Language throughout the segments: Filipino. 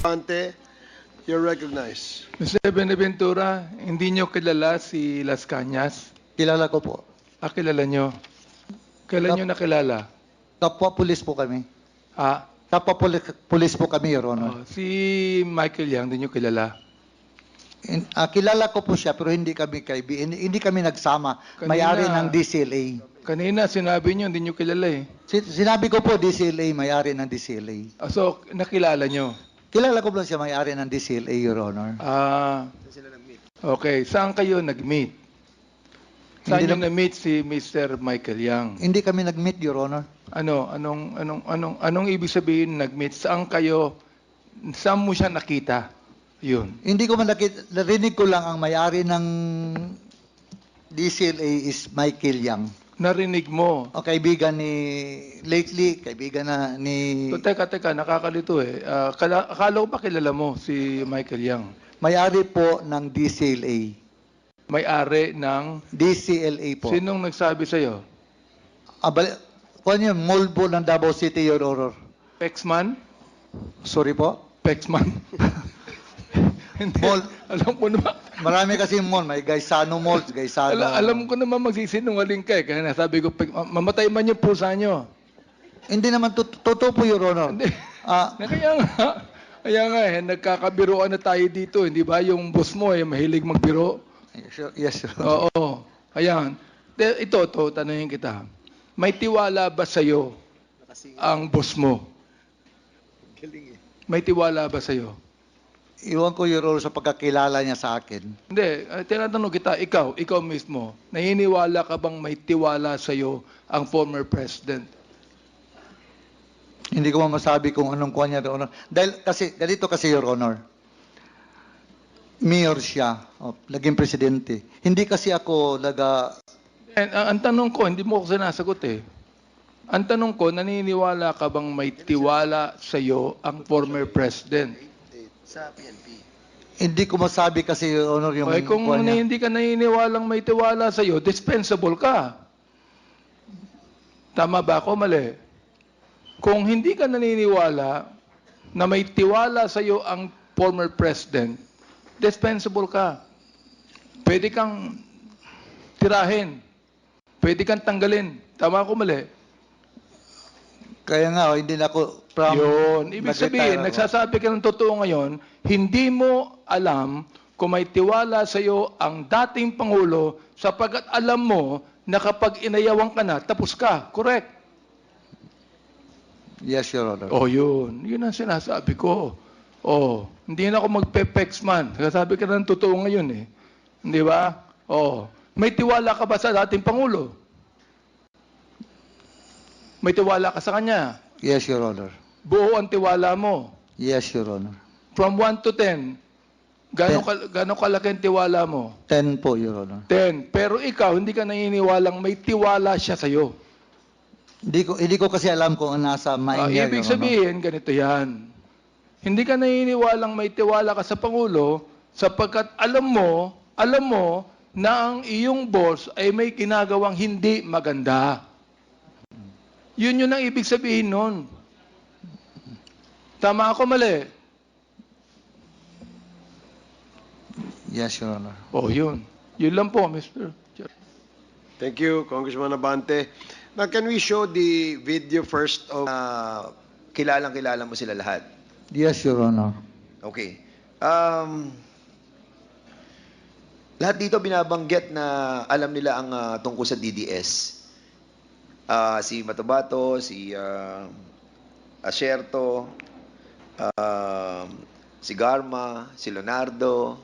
Ante, you're recognized. Mr. Benaventura, hindi nyo kilala si Las Cañas? Kilala ko po. Kilala nyo? Kailan nyo nakilala? Kapwa pulis po kami. Ah, Kapwa pulis po kami, Your Honor. si Michael Yang, hindi nyo kilala? Kilala ko po siya pero hindi kami hindi kami nagsama. Kanina- May-ari ng DCLA. Kanina sinabi nyo, hindi nyo kilala eh. Sinabi ko po DCLA, may-ari ng DCLA. So, nakilala nyo? Kilala ko lang siya may-ari ng DCLA, Your Honor. Okay. Saan kayo nag-meet? Saan Hindi nyo na-meet si Mr. Michael Yang? Hindi kami nag-meet, Your Honor. Anong ibig sabihin nag-meet? Saan mo siya nakita? Yun. Hindi ko man narinig ko lang ang may-ari ng DCLA is Michael Yang. Narinig mo? O kaibigan kaibigan na ni... Teka, nakakalito eh. Akala ko ba kilala mo si Michael Yang? May-ari po ng DCLA. May-ari ng... DCLA po. Sinong nagsabi sa'yo? Kung yun, mall po ng Davao City, Your Honor. Pexman? Sorry po? Pexman? Hindi. Mall. Alam ko naman. Marami kasi mall. May Gaisano Mall, Gaisano. Alam ko naman magsisinungaling ka eh. Kaya nasabi ko, mamatay man yung pusa nyo. Hindi naman totoo po, Your Honor. Hindi. Ah, Kaya nga eh, nagkakabiroan na tayo dito. Hindi ba yung boss mo eh, mahilig magbiro? yes, Your Honor. Oo. Ayan. Ito, tanungin kita. May tiwala ba sa'yo ang boss mo? May tiwala ba sa'yo? Iwan ko, Your Honor, sa pagkakilala niya sa akin. Hindi. Tinatanong kita, ikaw mismo, naniniwala ka bang may tiwala sa'yo ang former president? Hindi ko masabi kung anong kuha niya, Your Honor. Dahil kasi, ganito kasi, Your Honor. Mayor siya, naging presidente. Hindi kasi ako Ang tanong ko, hindi mo ko sinasagot eh. Ang tanong ko, naniniwala ka bang may tiwala sa'yo ang former president? Sa PNP. Hindi ko masabi kasi, Your Honor, yung Okay, kung kuha niya. hindi ka naniniwalang may tiwala sa'yo, dispensable ka. Tama ba ako? Mali. Kung hindi ka naniniwala na may tiwala sa'yo ang former president, dispensable ka. Pwede kang tirahin. Pwede kang tanggalin. Tama ako? Mali. Kaya nga, hindi na ako Yun. Ibig nag-retire sabihin, ako. nagsasabi ka ng totoo ngayon, hindi mo alam kung may tiwala sa iyo ang dating Pangulo sapagkat alam mo na kapag inayawan ka na, tapos ka. Correct? Yes, Your Honor. Oh, yun. Yun ang sinasabi ko. Oh, hindi na ako magpe-pex man. Nagsasabi ka ng totoo ngayon eh. Hindi ba? Oh. May tiwala ka ba sa dating Pangulo? May tiwala ka sa kanya? Yes, Your Honor. Buo ang tiwala mo. Yes, Your Honor. From 1 to 10, gano'ng kalaki ang tiwala mo? 10 po, Your Honor. 10. Pero ikaw, hindi ka naniniwalang may tiwala siya sa'yo. Hindi ko kasi alam kung nasa mind niya, Ibig Your Honor. sabihin, ganito yan. Hindi ka naniniwalang may tiwala ka sa Pangulo sapagkat alam mo na ang iyong boss ay may ginagawang hindi maganda. Yun ang ibig sabihin nun. Tama ako, mali? Yes, Your Honor. Oh, yun. Yun lang po, Mr. Chair. Thank you, Congressman Abante. Now, can we show the video first of... Kilalang-kilala mo sila lahat. Yes, Your Honor. Okay. Lahat dito binabanggit na alam nila ang tungkol sa DDS. Si Matabato, si Asierto, si Garma, si Leonardo.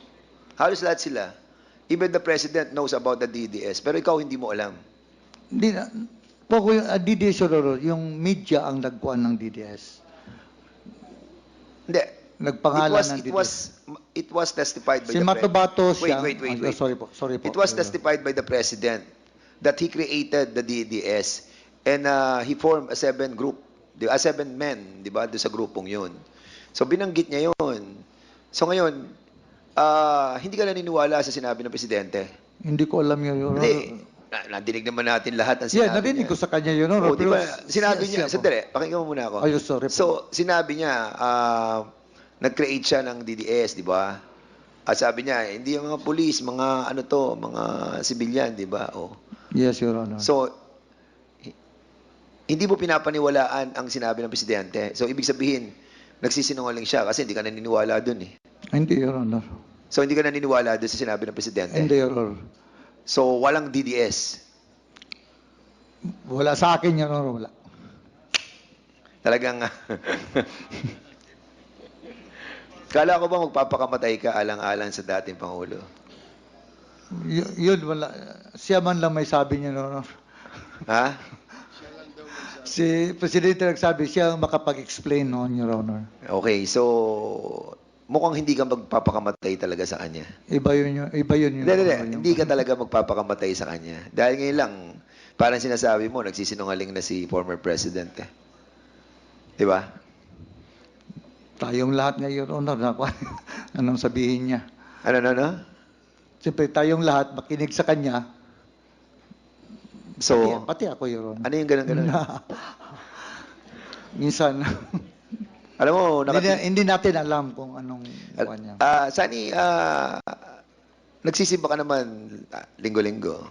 Halos lahat sila. Even the President knows about the DDS. Pero ikaw hindi mo alam. Hindi na, po ko yung DDS, Your Honor, yung media ang nagkuhan ng DDS. Hindi. Nagpangalan ng DDS. It was testified by Si the Matabato siya. Wait. Sorry po. It was testified by the President that he created the DDS and he formed a 7 men, di ba, doon sa grupong yun. So binanggit niya yun. So ngayon, hindi ka naniniwala sa sinabi ng Presidente? Hindi ko alam yun, Your Honor. Hindi. Nadinig naman natin lahat ng Yeah, sinabi narinig niya. ko sa kanya, Your Honor. Oh, di ba, pero sinabi niya, siya po. sandali, pakinggan mo muna ako. Ay, sorry po. So, sinabi niya, nag-create siya ng DDS, di ba? At sabi niya, hindi yung mga police, mga ano to, mga civilian, di ba? Oh. Yes, Your Honor. So, hindi mo pinapaniwalaan ang sinabi ng presidente. So, ibig sabihin, nagsisinungaling siya kasi hindi ka naniniwala dun eh. Hindi, Your Honor. So, hindi ka naniniwala dun sa sinabi ng presidente. Hindi, Your Honor. So, walang DDS. Wala sa akin, Your Honor. Wala. Talagang, kala ko ba magpapakamatay ka alang-alang sa dating Pangulo? Yun, wala. Siya man lang may sabi niya, Your Honor. Ha? Si Presidente nagsabi, siya ang makapag-explain noon, Your Honor. Okay, so, mukhang hindi ka magpapakamatay talaga sa kanya. Iba yun, Hindi, hindi ka talaga magpapakamatay sa kanya. Dahil ngayon lang, parang sinasabi mo, nagsisinungaling na si former president eh. Di ba? Tayong lahat nga, Your Honor, anong sabihin niya. Ano? Siyempre, tayong lahat, makinig sa kanya. So, Pati ako, Your Honor. ano yung ganun-ganun? Minsan, Alam mo, hindi natin alam kung anong buwan niya. Sani, nagsisimba ka naman linggo-linggo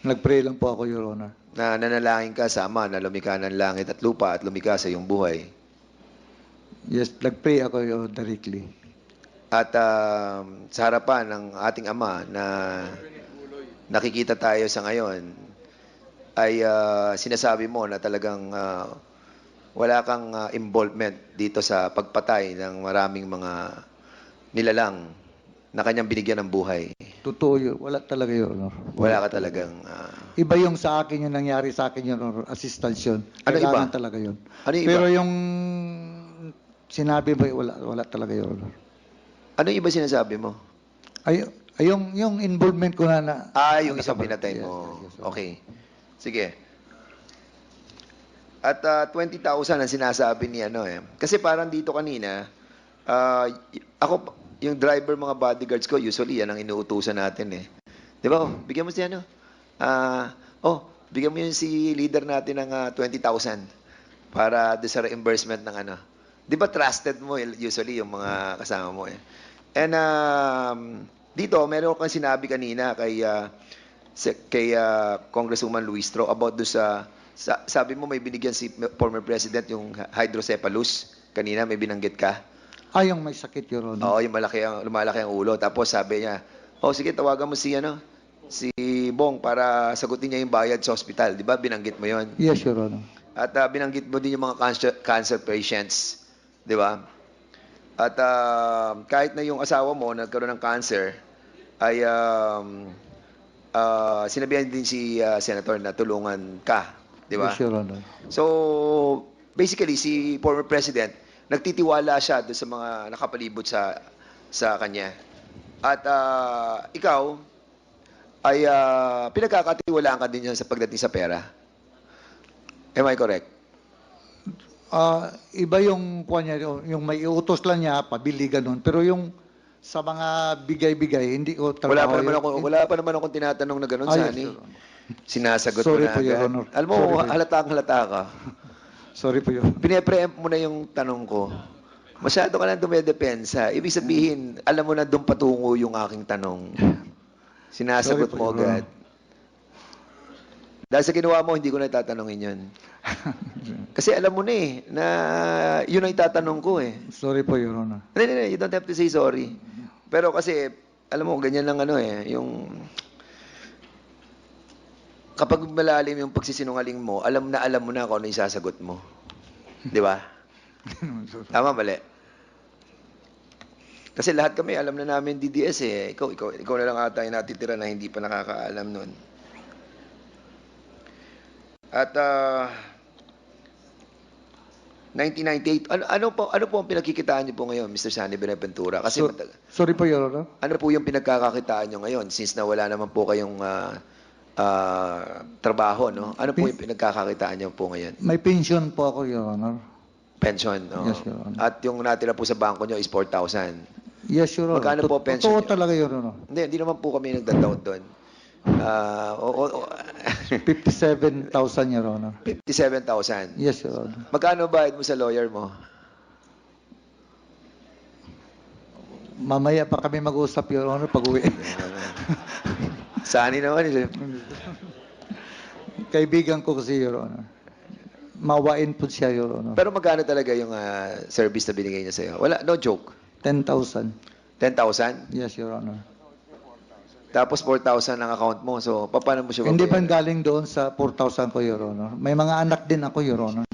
Nag-pray lang po ako, Your Honor. na nanalangin ka sa Ama na lumikha ng langit at lupa at lumikha sa iyong buhay. Yes, nag-pray ako directly. At sa harapan ng ating Ama na nakikita tayo sa ngayon, ay sinasabi mo na talagang wala kang involvement dito sa pagpatay ng maraming mga nilalang na kanyang binigyan ng buhay. Totoo yun. Wala talaga, Your Honor. Wala ka talagang... Iba yung sa akin, yung nangyari sa akin, Your Honor. Assistance yun. Ano iba? Kailangan talaga yun. Ano iba? Pero yung sinabi ba, wala talaga, Your Honor. Ano yung iba sinasabi mo? Yung involvement ko na Yung isang pinatay mo. Yes, Okay. Sige. At 20,000 ang sinasabi ni ano eh. Kasi parang dito kanina, ako, yung driver, mga bodyguards ko, usually yan ang inuutusan natin eh. Di ba? Bigyan mo si ano? Bigyan mo yung si leader natin ng 20,000 para doon sa reimbursement ng ano. Di ba trusted mo usually yung mga kasama mo eh. And dito, meron kang sinabi kanina kay Congresswoman Luistro about doon sabi mo may binigyan si former president yung hydrocephalus. Kanina may binanggit ka. yung may sakit, Your Honor. Oo, yung lumalaki ang ulo. Tapos sabi niya, sige, tawagan mo si Bong para sagutin niya yung bayad sa hospital. Di ba? Binanggit mo yon. Yes, Your Honor. At binanggit mo din yung mga cancer patients. Di ba? At kahit na yung asawa mo nagkaroon ng cancer, ay sinabihan din si Senator na tulungan ka. Di ba? Yes, Your Honor. So, basically, si former president, nagtitiwala siya doon sa mga nakapalibot sa kanya. At ikaw, ay pinagkakatiwalaan ka din niya sa pagdating sa pera. Am I correct? Iba yung kuha niya, yung may iutos lang niya, pabili ganun. Pero yung sa mga bigay-bigay, hindi ko Wala trabaho. pa naman akong tinatanong na gano'n, Yes, Sani. Your Honor. Sinasagot Sorry mo na po, Your agad. Honor. Alam mo, Sorry po. halata ka. Sorry po, Your Honor. Pine-preempt mo na yung tanong ko. Masyado ka na dumedepensa. Ibig sabihin, alam mo na doon patungo yung aking tanong. Sinasagot Sorry po, mo Your agad. Dahil sa ginawa mo, hindi ko na itatanungin yun. Kasi alam mo na eh, na yun ang itatanong ko eh. Sorry po, Your Honor. Hindi, you don't have to say sorry. Pero kasi, alam mo, ganyan lang ano eh, yung... Kapag malalim yung pagsisinungaling mo, alam mo na kung ano yung sasagot mo. Di ba? Tama, mali. Kasi lahat kami, alam na namin DDS eh. Ikaw na lang ata yung natitira na hindi pa nakakaalam nun. At 1998, ano po ang pinagkikitaan niyo po ngayon, Mr. Sani Benaventura? Kasi Sorry po, Your Honor. ano po yung pinagkakakitaan niyo ngayon since na wala naman po kayong trabaho, no? Ano po yung pinagkakakitaan niyo po ngayon? May pension po ako, Your Honor. Pension, no? Yes, Your Honor. At yung natira po sa bangko niyo is 4,000. Yes, Your Honor. Magkano po pension Totoo niyo? talaga, Your Honor. Hindi naman po kami nagda-doubt doon. 57,000, Your Honor. 57,000. Yes, Your Honor. Magkano bayad mo sa lawyer mo? Mamaya pa kami mag-usap, Your Honor, pag-uwi. Sani naman. Kaibigan ko kasi, Your Honor. Mawain po siya, Your Honor. Pero magkano talaga yung service na binigay niya sa'yo? Wala, no joke. 10,000. 10,000? Yes, Your Honor. Tapos 4,000 ang account mo. So, paano mo siya Hindi pa babayaran? galing doon sa 4,000 ko, Your Honor. May mga anak din ako, Your Honor.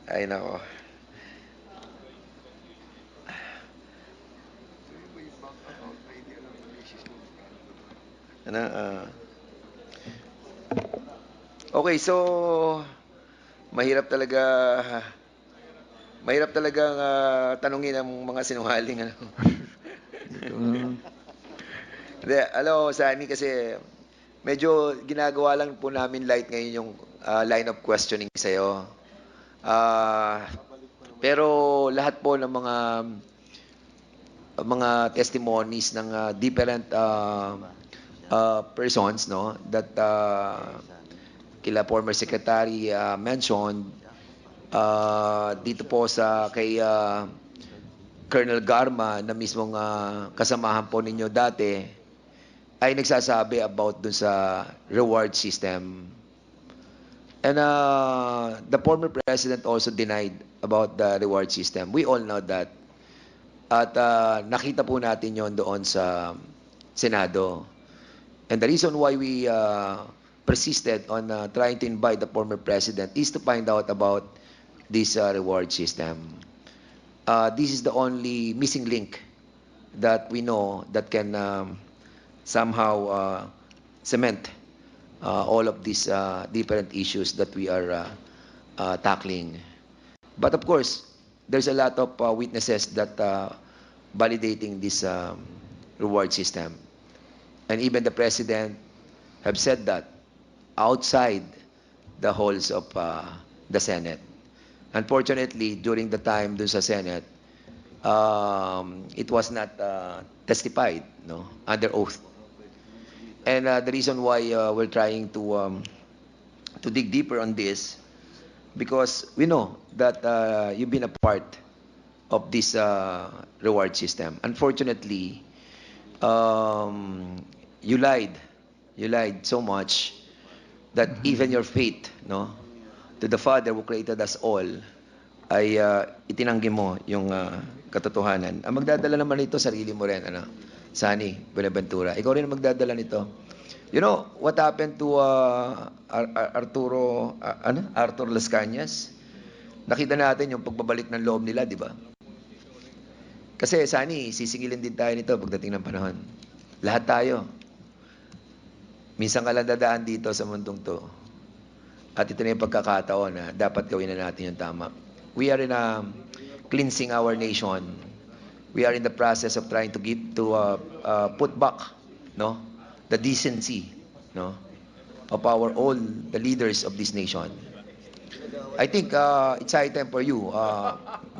Ay, nako. Ano, okay, so mahirap talaga tanungin ang mga sinungaling, ano. Hindi, alam mo, Sani, kasi medyo ginagawa lang po namin light ngayon yung line of questioning sa'yo. Pero lahat po ng mga testimonies ng different persons, no, that kila former secretary mentioned, dito po sa kay Colonel Garma na mismong kasamahan po ninyo dati, ay nagsasabi about dun sa reward system. And the former president also denied about the reward system. We all know that. At nakita po natin yon doon sa Senado. And the reason why we persisted on trying to invite the former president is to find out about this reward system. This is the only missing link that we know that can somehow cement all of these different issues that we are tackling. But of course, there's a lot of witnesses that validating this reward system. And even the president have said that outside the halls of the Senate. Unfortunately, during the time dun sa Senate, it was not testified, no, under oath. And the reason why we're trying to dig deeper on this, because we know that you've been a part of this reward system. Unfortunately, you lied so much that even your faith, no, to the Father who created us all, ay itinanggi mo yung katotohanan. Ang magdadala naman nito, sarili mo rin, ano, Sani Buenaventura. Ikaw rin ang magdadala nito. You know, what happened to Arthur Las Cañas? Nakita natin yung pagbabalik ng loob nila, di ba? Kasi, Sani, sisingilin din tayo nito pagdating ng panahon. Lahat tayo. Minsan ka lang dadaan dito sa mundong to. At ito na yung pagkakataon na dapat gawin na natin yung tama. We are in cleansing our nation. We are in the process of trying to put back, no, the decency, no, of our all the leaders of this nation. I think it's high time for you,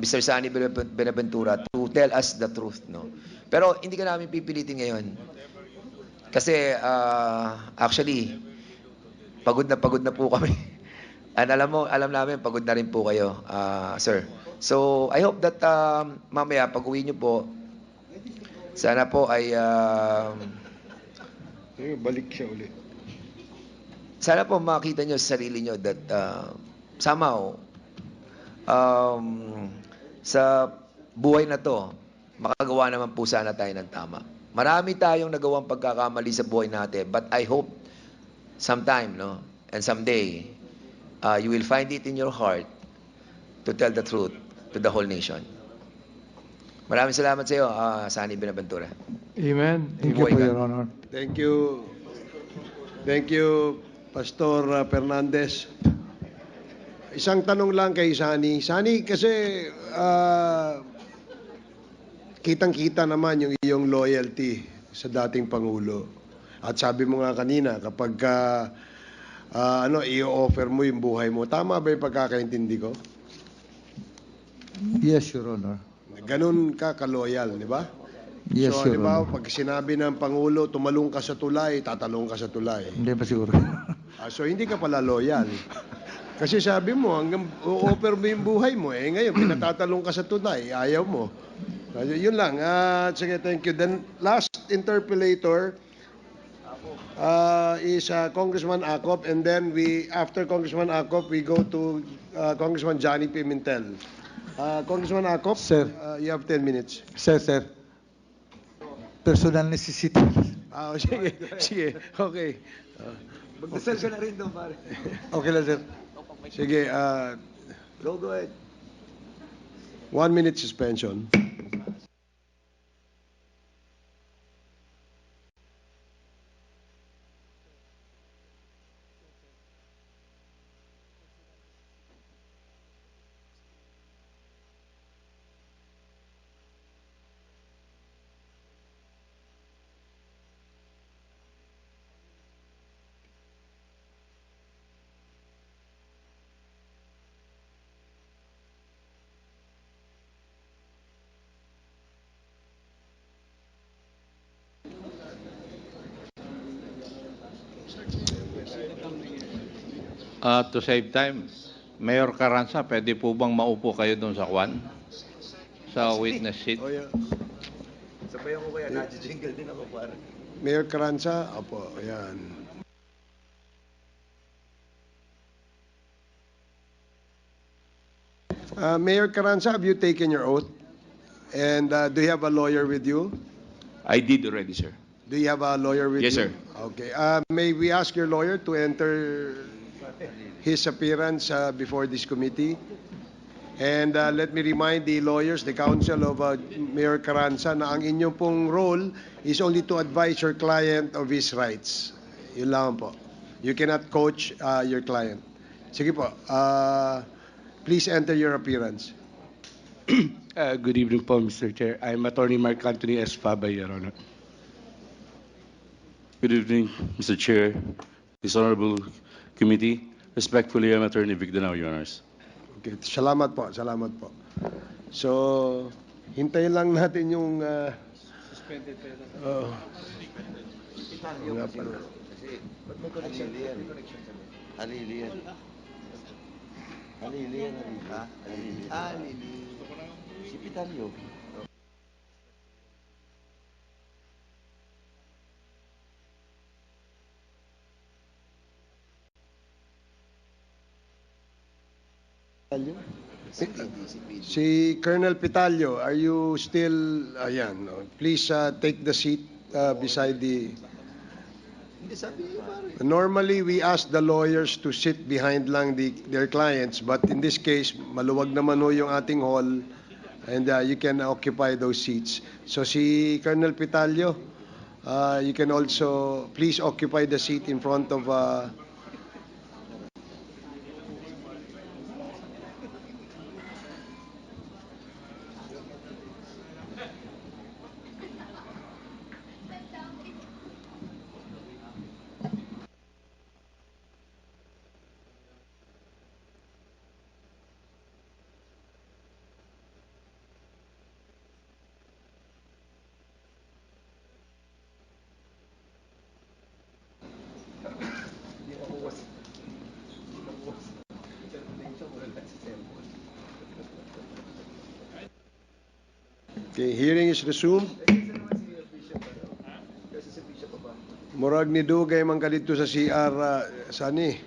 Mr. Sani Buenaventura, to tell us the truth, no. Pero hindi ka namin pipilitin ngayon. Kasi actually pagod na po kami. And alam namin pagod na rin po kayo, sir. So I hope that mamaya pag-uwi niyo po, sana po ay Balik siya ulit. sana po makita niyo sa sarili niyo that somehow sa buhay na to, makagawa naman po sana tayo ng tama. Marami tayong nagawang pagkakamali sa buhay natin, but I hope sometime, no, and someday, you will find it in your heart to tell the truth to the whole nation. Maraming salamat sa iyo, Sani Buenaventura. Amen. Thank you Buhay po, ka. Your Honor. Thank you. Thank you, Pastor Fernandez. Isang tanong lang kay Sani. Sani, kasi kitang-kita naman yung iyong loyalty sa dating Pangulo. At sabi mo nga kanina, kapag i-offer mo yung buhay mo, tama ba yung pagkakaintindi ko? Yes, Your Honor. Ganun ka ka-loyal, di ba? Yes, So, Your di ba, Honor. pag sinabi ng Pangulo, tumalong ka sa tulay, tatalong ka sa tulay. Hindi pa siguro. So, hindi ka pala loyal. Kasi sabi mo, hanggang o-offer mo yung buhay mo. Ngayon, pinatatalong ka sa tunay. Ayaw mo. Yun lang. Sige, thank you. Then, last interpellator is Congressman Acop. And then, after Congressman Acop, we go to Congressman Johnny Pimentel. Congressman Acop, Sir. you have 10 minutes. Sir. Personal necessity. Sige, sige. Okay. Magdasal ka na rin doon, pare. Okay lang, sir. Go Sige, ahead. 1 minute suspension. To save time, Mayor Carranza, pwede po bang maupo kayo doon sa kwan? Sa witness seat? Oh, yeah. Sabayan ko kaya, nadjingle din ako, pare. Mayor Carranza, opo, ayan. Mayor Carranza, have you taken your oath? And do you have a lawyer with you? I did already, sir. Do you have a lawyer with Yes, you? sir. Okay. May we ask your lawyer to enter his appearance before this committee? And let me remind the lawyers, the counsel of Mayor Carranza, na ang inyong pong role is only to advise your client of his rights. Yun lang po. You cannot coach your client. Sige po. Please enter your appearance. Good evening po, Mr. Chair. I'm Attorney Mark Anthony S. Fabay, Your Honor. Good evening, Mr. Chair, this honorable committee. Respectfully, I'm Attorney Vic Danao, Your Honors. Okay. Salamat po. Salamat po. So, hintayin lang natin yung... Nga pala. Si Pitalio. Si Colonel Pitalio, are you still... Ayan. No? Please take the seat beside the... Hindi sabi niya, pare. Normally, we ask the lawyers to sit behind lang their clients, but in this case, maluwag naman ho yung ating hall, and you can occupy those seats. So si Colonel Pitalio, you can also please occupy the seat in front of... Okay, hearing is resumed. Murag ni Dugay man ka dito sa CR, Sani.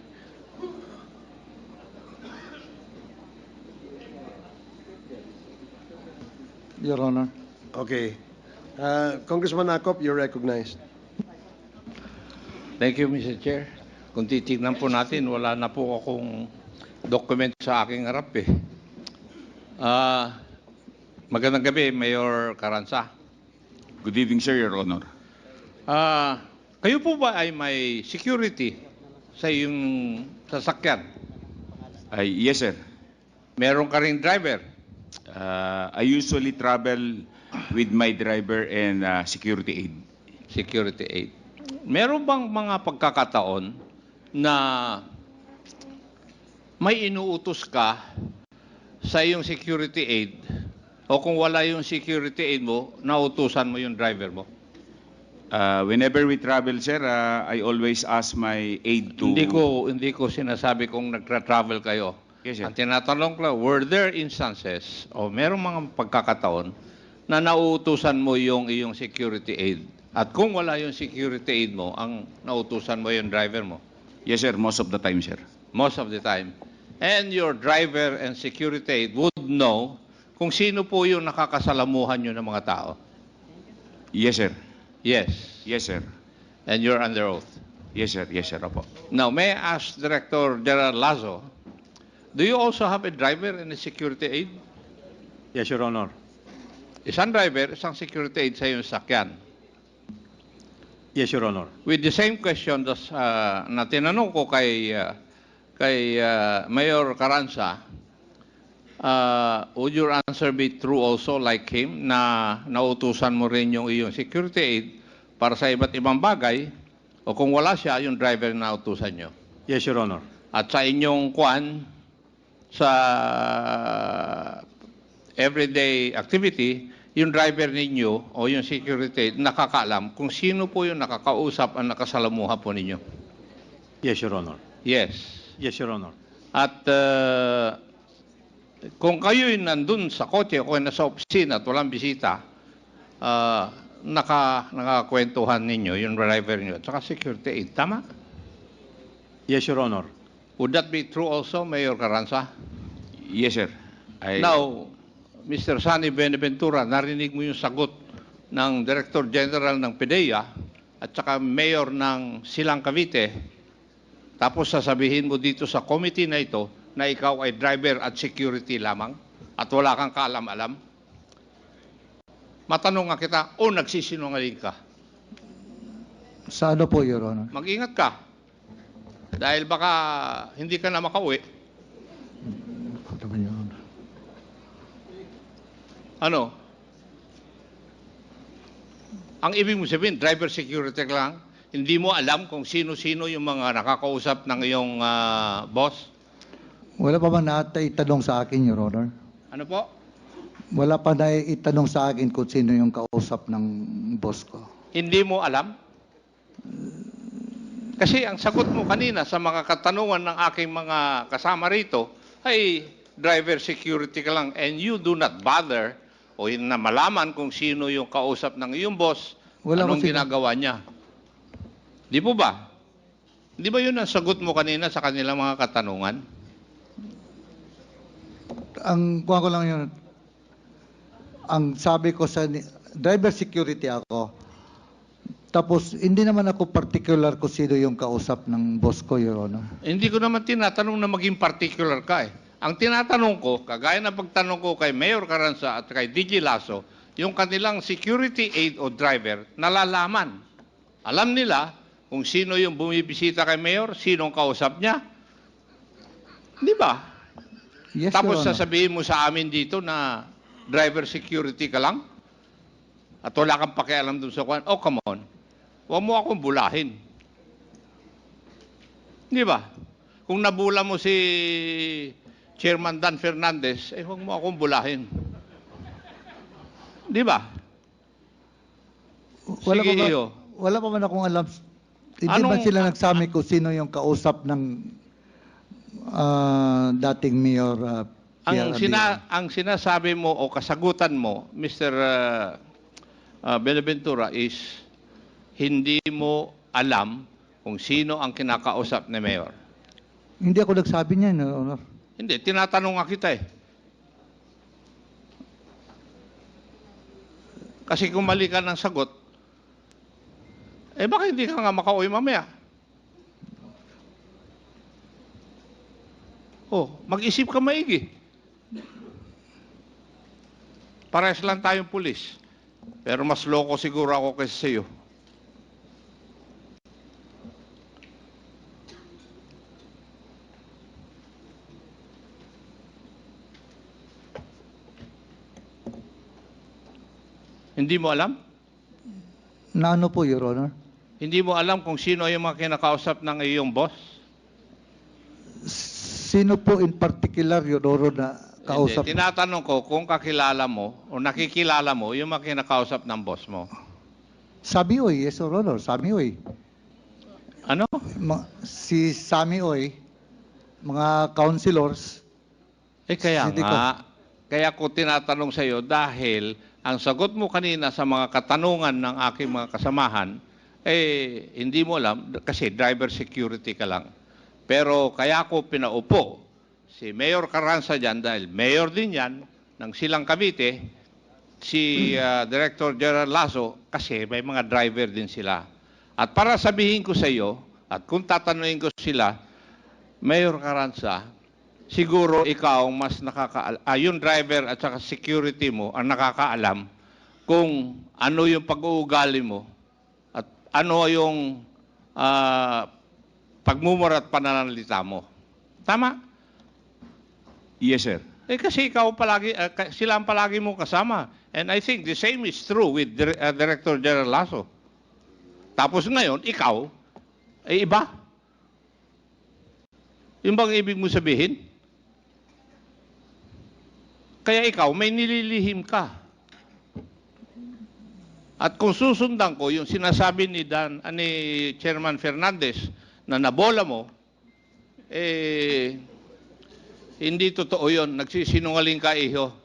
Your Honor. Okay. Congressman Acop, you're recognized. Thank you, Mr. Chair. Kung titignan po natin, wala na po akong document sa aking harap eh. Magandang gabi, Mayor Carranza. Good evening, sir, Your Honor. Kayo po ba ay may security sa iyong sasakyan? Yes, sir. Meron ka ring driver? I usually travel with my driver and security aid. Security aid. Meron bang mga pagkakataon na may inuutos ka sa iyong security aid o kung wala yung security aid mo, nautusan mo yung driver mo? Whenever we travel, sir, I always ask my aide to... Hindi ko sinasabi kung nagtra-travel kayo. Yes, sir. Ang tinatanong ko, were there instances o merong mga pagkakataon na nauutusan mo yung iyong security aid? At kung wala yung security aid mo, ang nauutusan mo yung driver mo? Yes, sir. Most of the time, sir. Most of the time. And your driver and security aid would know kung sino po yung nakakasalamuhan nyo ng mga tao? Yes, sir. Yes. Yes, sir. And you're under oath. Yes, sir. Yes, sir. Opo. Now, may I ask Director General Lazo, do you also have a driver and a security aid? Yes, Your Honor. Isang driver, isang security aid sa iyong sakyan. Yes, Your Honor. With the same question na tinanong ko kay Mayor Carranza, would your answer be true also like him na nautusan mo rin yung iyong security aid para sa iba't ibang bagay o kung wala siya, yung driver na nautusan nyo? Yes, Your Honor. At sa inyong sa everyday activity, yung driver ninyo o yung security aid nakakaalam kung sino po yung nakakausap ang nakasalamuha po ninyo? Yes, Your Honor. Yes. Yes, Your Honor. At kung kayo'y nandun sa kotse o nasa opisina at walang bisita, nakakwentuhan ninyo yung driver nyo at saka security aid. Tama? Yes, Your Honor. Would that be true also, Mayor Carranza? Yes, sir. Now, Mr. Sunny Benaventura, narinig mo yung sagot ng Director General ng PDEA at saka Mayor ng Silang Cavite. Tapos sasabihin mo dito sa committee na ito na ikaw ay driver at security lamang at wala kang kaalam-alam? Matanong nga kita, nagsisinungaling ka? Sa ano po, Your Honor? Mag-ingat ka. Dahil baka hindi ka na makauwi. Ano? Ang ibig mo sabihin, driver security ka lang, hindi mo alam kung sino-sino yung mga nakakausap ng iyong boss? Wala pa ba naitanong sa akin, Your Honor? Ano po? Wala pa naitanong sa akin kung sino yung kausap ng boss ko. Hindi mo alam? Kasi ang sagot mo kanina sa mga katanungan ng aking mga kasama rito ay driver security ka lang and you do not bother o na malaman kung sino yung kausap ng iyong boss, anong ginagawa niya. Di po ba? Di ba yun ang sagot mo kanina sa kanilang mga katanungan? Ang kuha ko lang yun, ang sabi ko sa driver security ako, tapos hindi naman ako particular kung sino yung kausap ng boss ko, Your Honor. Hindi ko naman tinatanong na maging particular ka eh. Ang tinatanong ko, kagaya ng pagtanong ko kay Mayor Carranza at kay DJ Lasso, yung kanilang security aid o driver, nalalaman. Alam nila kung sino yung bumibisita kay Mayor, sinong kausap niya. Di ba? Yes, Tapos Your Honor. sasabihin mo sa amin dito na driver security ka lang? At wala kang pakialam dun sa kwan? Oh, come on. Huwag mo akong bulahin. Di ba? Kung nabula mo si Chairman Dan Fernandez, huwag mo akong bulahin. Di ba? Sige, iyo. Wala pa man akong alam. Hindi Anong- ba sila nagsabi kung sino yung kausap ng dating Mayor Pierre Abia? Ang sinasabi mo o kasagutan mo, Mr. Benaventura, is hindi mo alam kung sino ang kinakausap ni Mayor. Hindi ako nagsabi niya, Your Honor. Hindi, tinatanong nga kita eh. Kasi kung mali ka ng sagot, baka hindi ka nga makauwi mamaya. Mag-isip ka maigi. Parehas lang tayong pulis. Pero mas loko siguro ako kaysa sa iyo. Hindi mo alam? Na ano po, Your Honor? Hindi mo alam kung sino yung mga kinakausap ng iyong boss? Sino po in particular, Your Honor, na kausap? Hindi. Tinatanong ko kung kakilala mo o nakikilala mo yung mga kinakausap ng boss mo. Sabi Oy, yes, Your Honor, Sami Oy. Ano? Si Sami Oy, mga councilors, Kaya Hindi nga, kaya ko tinatanong sa iyo dahil ang sagot mo kanina sa mga katanungan ng aking mga kasamahan, hindi mo alam kasi driver security ka lang. Pero kaya ko pinaupo si Mayor Carranza dyan dahil mayor din yan ng Silang Cavite, si Director Gerald Lasso kasi may mga driver din sila. At para sabihin ko sa iyo, at kung tatanungin ko sila, Mayor Carranza, siguro ikaw mas yung driver at saka security mo ang nakakaalam kung ano yung pag-uugali mo at ano yung pagmumura at pananalita mo. Tama? Yes, sir. Kasi ikaw palagi, sila ang palagi mong kasama. And I think the same is true with Director General Lasso. Tapos ngayon, ikaw, iba. Yung bang ibig mo sabihin? Kaya ikaw, may nililihim ka. At kung susundan ko yung sinasabi ni Chairman Fernandez na nabola mo, hindi totoo yun. Nagsisinungaling ka, iho.